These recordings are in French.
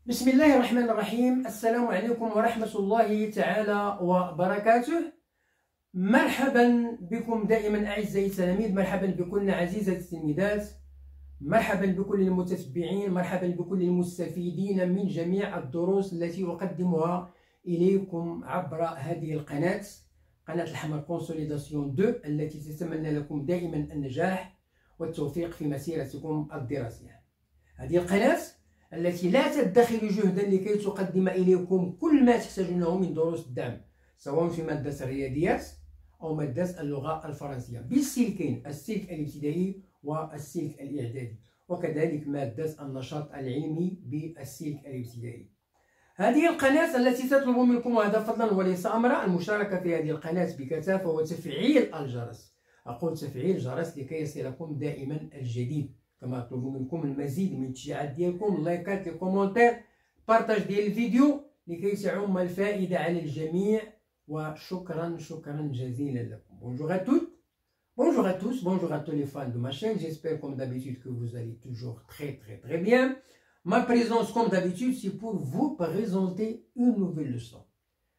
بسم الله الرحمن الرحيم. السلام عليكم ورحمة الله تعالى وبركاته. مرحبا بكم دائما أعزائي التلاميذ، مرحبا بكل عزيزة التلميذات، مرحبا بكل المتتبعين، مرحبا بكل المستفيدين من جميع الدروس التي أقدمها إليكم عبر هذه القناة، قناة الحمر كونسوليداسيون 2، التي تتمنى لكم دائما النجاح والتوفيق في مسيرتكم الدراسية. هذه القناة التي لا تدخر جهدا لكي تقدم إليكم كل ما تحتاجونه من دروس الدعم، سواء في مادة الرياضيات أو مادة اللغة الفرنسية بالسلكين، السلك الابتدائي والسلك الإعدادي، وكذلك مادة النشاط العلمي بالسلك الابتدائي. هذه القناة التي تطلب منكم، وهذا فضلا وليس أمرا، المشاركة في هذه القناة بكثافة وتفعيل الجرس. أقول تفعيل الجرس لكي يصلكم دائما الجديد. كما أطلب منكم المزيد من التشجيعات ديالكم، اللايكات، الكومنتير، بارتاج ديال الفيديو لكي تعم الفائدة على الجميع. وشكرا جزيلا لكم. Bonjour à toutes, bonjour à tous, bonjour à tous les fans de ma chaîne. J'espère comme d'habitude que vous allez toujours très bien. Ma présence comme d'habitude, c'est pour vous présenter une nouvelle leçon.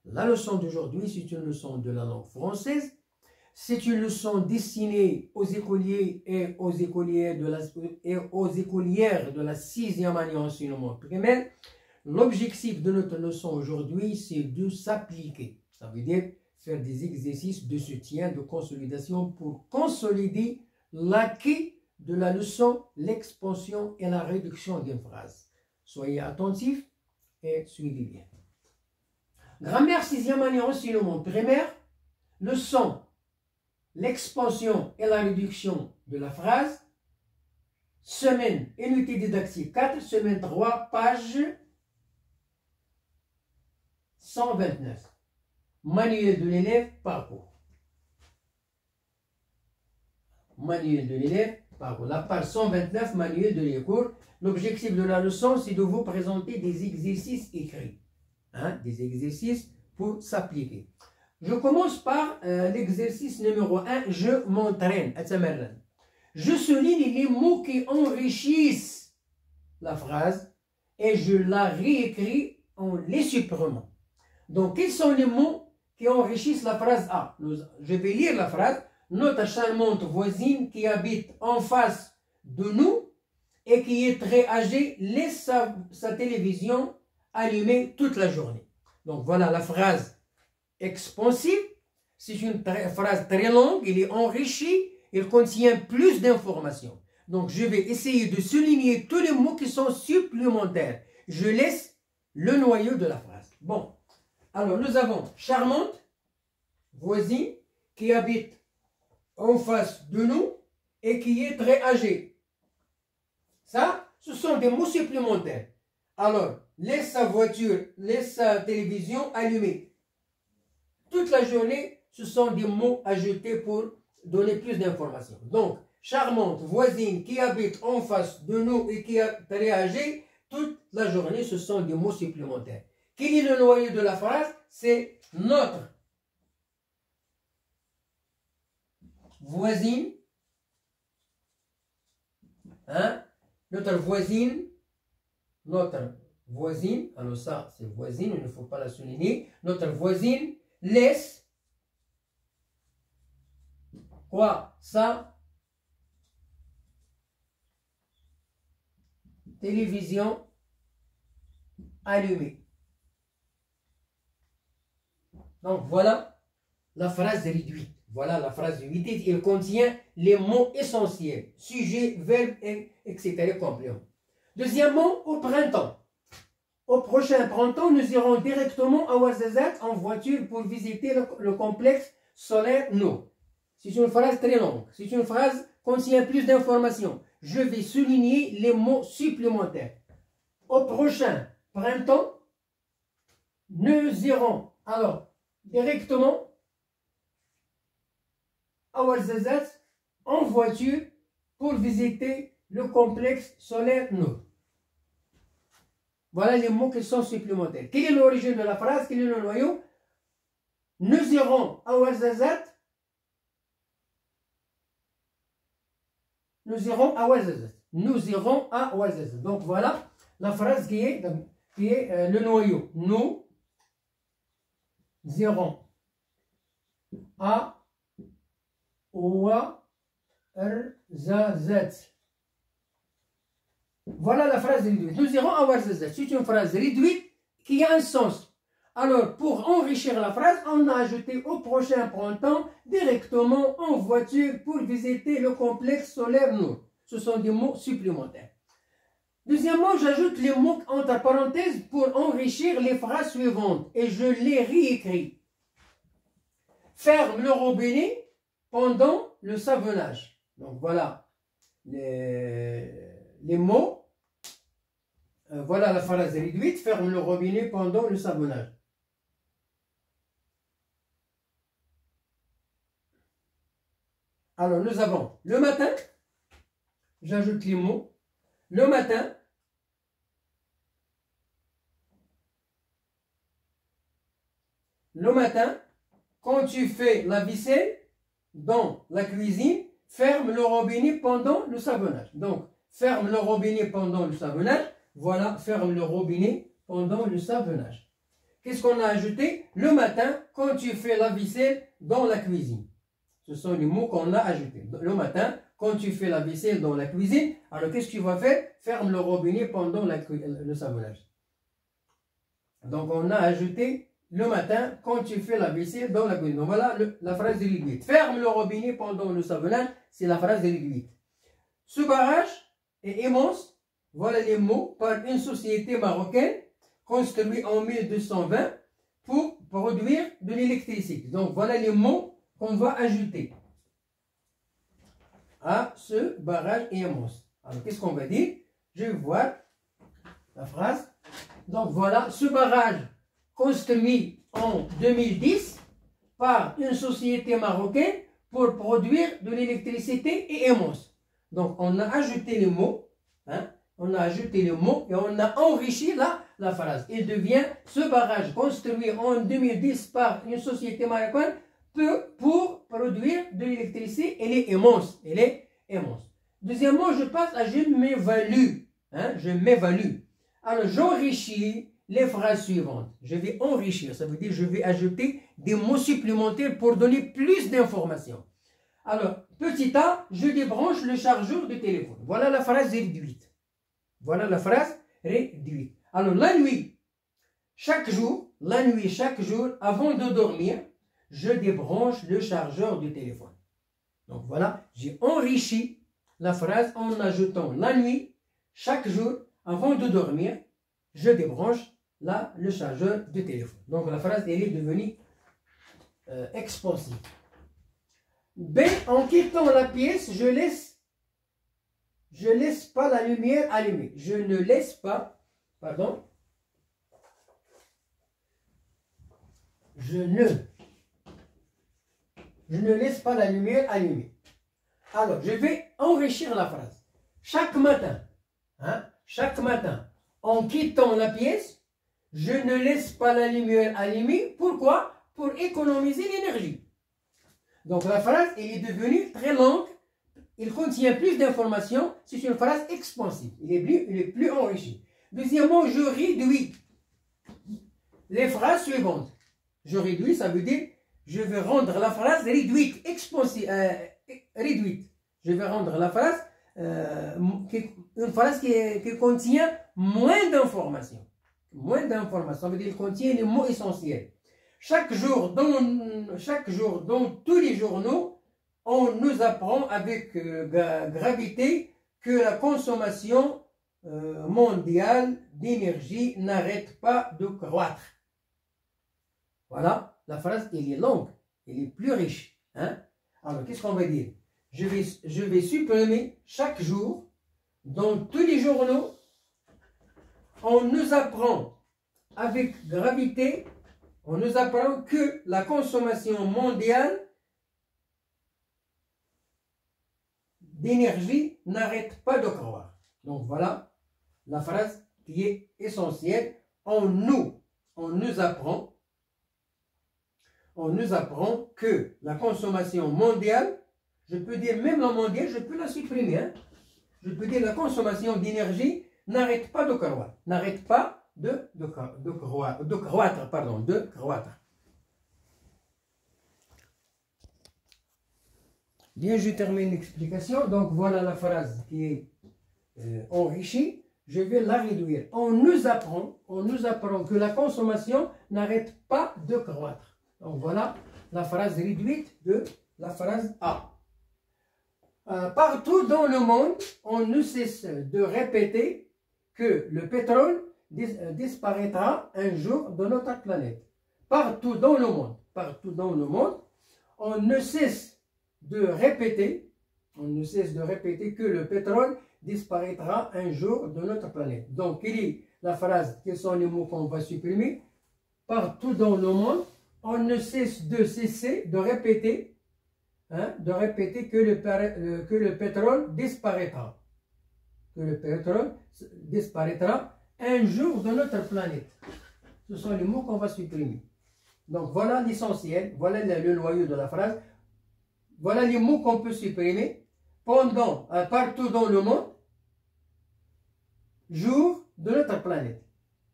La leçon d'aujourd'hui, c'est une leçon de la langue française. C'est une leçon destinée aux écoliers et aux écolières de la 6e année enseignement primaire. L'objectif de notre leçon aujourd'hui, c'est de s'appliquer. Ça veut dire faire des exercices de soutien, de consolidation pour consolider l'acquis de la leçon, l'expansion et la réduction d'une phrase. Soyez attentifs et suivez bien. Grammaire 6e année enseignement primaire, leçon l'expansion et la réduction de la phrase, semaine unité didactique 4, semaine 3, page 129. Manuel de l'élève, parcours. Manuel de l'élève, parcours. La page 129, manuel de l'élève. L'objectif de la leçon, c'est de vous présenter des exercices écrits. Des exercices pour s'appliquer. Je commence par l'exercice numéro 1. Je m'entraîne. Je souligne les mots qui enrichissent la phrase et je la réécris en les supprimant. Donc, quels sont les mots qui enrichissent la phrase A? Je vais lire la phrase. Notre charmante voisine qui habite en face de nous et qui est très âgée laisse sa télévision allumée toute la journée. Donc, voilà la phrase expansive. C'est une phrase très longue, il est enrichi, il contient plus d'informations. Donc je vais essayer de souligner tous les mots qui sont supplémentaires. Je laisse le noyau de la phrase. Bon, alors nous avons charmante, voisine, qui habite en face de nous et qui est très âgée. Ça, ce sont des mots supplémentaires. Alors, laisse sa voiture, laisse sa télévision allumée toute la journée, ce sont des mots ajoutés pour donner plus d'informations. Donc, charmante, voisine, qui habite en face de nous et qui est très âgée, toute la journée, ce sont des mots supplémentaires. Quel est le noyau de la phrase? C'est notre voisine, notre voisine, alors ça c'est voisine, il ne faut pas la souligner, notre voisine laisse quoi? Sa télévision allumée. Donc voilà la phrase réduite. Voilà la phrase réduite. Elle contient les mots essentiels, sujet, verbe, etc. complément. Deuxièmement, au printemps. Au prochain printemps, nous irons directement à Ouarzazate en voiture pour visiter le complexe solaire No. C'est une phrase très longue. C'est une phrase qui contient plus d'informations. Je vais souligner les mots supplémentaires. Au prochain printemps, nous irons alors directement à Ouarzazate en voiture pour visiter le complexe solaire No. Voilà les mots qui sont supplémentaires. Quelle est l'origine de la phrase? Quel est le noyau? Nous irons à Ouarzazate. Nous irons à Ouarzazate. Nous irons à Ouarzazate. Donc voilà la phrase qui est qui est le noyau. Nous irons à wa zat. Voilà la phrase réduite. Nous irons à Warzazat. C'est une phrase réduite qui a un sens. Alors, pour enrichir la phrase, on a ajouté au prochain printemps directement en voiture pour visiter le complexe solaire Nour. Ce sont des mots supplémentaires. Deuxièmement, j'ajoute les mots entre parenthèses pour enrichir les phrases suivantes et je les réécris. Ferme le robinet pendant le savonnage. Donc voilà les mots. Voilà la phrase réduite. Ferme le robinet pendant le savonnage. Alors nous avons le matin. J'ajoute les mots. Le matin, quand tu fais la vaisselle dans la cuisine, ferme le robinet pendant le savonnage. Donc, ferme le robinet pendant le savonnage. Voilà, ferme le robinet pendant le savonnage. Qu'est-ce qu'on a ajouté? Le matin, quand tu fais la vaisselle dans la cuisine. Ce sont les mots qu'on a ajoutés. Le matin, quand tu fais la vaisselle dans la cuisine, alors qu'est-ce que tu vas faire? Ferme le robinet pendant le savonnage. Donc on a ajouté le matin quand tu fais la vaisselle dans la cuisine. Donc voilà la phrase réduite. Ferme le robinet pendant le savonnage, c'est la phrase réduite. Ce barrage est immense. Voilà les mots par une société marocaine construite en 1220 pour produire de l'électricité. Donc voilà les mots qu'on va ajouter à ce barrage immense. Alors, qu'est-ce qu'on va dire? Je vais voir la phrase. Donc, voilà, ce barrage construit en 2010 par une société marocaine pour produire de l'électricité est immense. Donc, on a ajouté les mots, hein, on a ajouté les mots et on a enrichi la phrase. Il devient ce barrage construit en 2010 par une société marocaine pour produire de l'électricité, elle est immense. Elle est immense. Deuxièmement, je passe à je m'évalue. Hein, je m'évalue. Alors, j'enrichis les phrases suivantes. Je vais enrichir, ça veut dire je vais ajouter des mots supplémentaires pour donner plus d'informations. Alors, petit a, je débranche le chargeur du téléphone. Voilà la phrase réduite. Voilà la phrase réduite. Alors, la nuit, chaque jour, avant de dormir, je débranche le chargeur du téléphone. Donc voilà, j'ai enrichi la phrase en ajoutant la nuit, chaque jour, avant de dormir, je débranche le chargeur du téléphone. Donc la phrase, elle est devenue expansive. B, en quittant la pièce, je laisse pas la lumière allumée. Je ne laisse pas, pardon, je ne laisse pas la lumière allumée. Alors, je vais enrichir la phrase. Chaque matin, en quittant la pièce, je ne laisse pas la lumière allumée. Pourquoi? Pour économiser l'énergie. Donc, la phrase, elle est devenue très longue. Il contient plus d'informations. C'est une phrase expansive. Il est plus enrichi. Deuxièmement, je réduis les phrases suivantes. Je réduis, ça veut dire je vais rendre la phrase réduite, expansive, réduite. Je vais rendre la phrase une phrase qui contient moins d'informations. Moins d'informations, ça veut dire qu'elle contient les mots essentiels. Chaque jour, dans tous les journaux, on nous apprend avec gravité que la consommation mondiale d'énergie n'arrête pas de croître. Voilà, la phrase, elle est longue, elle est plus riche. Hein? Alors, qu'est-ce qu'on va dire? Je vais supprimer chaque jour, dans tous les journaux, on nous apprend avec gravité, on nous apprend que la consommation mondiale d'énergie n'arrête pas de croître. Donc voilà la phrase qui est essentielle. On nous apprend que la consommation mondiale, je peux dire même la mondiale, je peux la supprimer. Hein? Je peux dire la consommation d'énergie n'arrête pas de croître. N'arrête pas de croître, pardon, de croître. Bien, je termine l'explication. Donc, voilà la phrase qui est enrichie. Je vais la réduire. On nous apprend que la consommation n'arrête pas de croître. Donc, voilà la phrase réduite de la phrase A. Partout dans le monde, on ne cesse de répéter que le pétrole disparaîtra un jour de notre planète. Partout dans le monde, on ne cesse de répéter que le pétrole disparaîtra un jour de notre planète. Donc, quelle est la phrase? Quels sont les mots qu'on va supprimer? Partout dans le monde, on ne cesse de répéter, que le pétrole disparaîtra. Que le pétrole disparaîtra un jour de notre planète. Ce sont les mots qu'on va supprimer. Donc, voilà l'essentiel, voilà le noyau de la phrase. Voilà les mots qu'on peut supprimer partout dans le monde, jour de notre planète.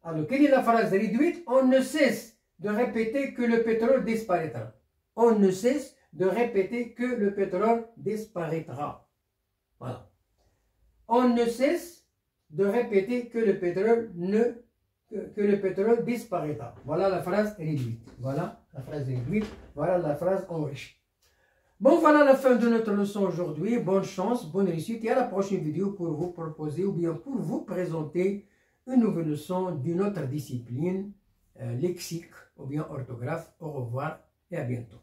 Alors, quelle est la phrase réduite? On ne cesse de répéter que le pétrole disparaîtra. On ne cesse de répéter que le pétrole disparaîtra. Voilà. On ne cesse de répéter que le pétrole disparaîtra. Voilà la phrase réduite. Voilà la phrase réduite. Voilà la phrase enrichie. Bon, voilà la fin de notre leçon aujourd'hui. Bonne chance, bonne réussite et à la prochaine vidéo pour vous proposer ou bien pour vous présenter une nouvelle leçon d'une autre discipline, lexique ou bien orthographe. Au revoir et à bientôt.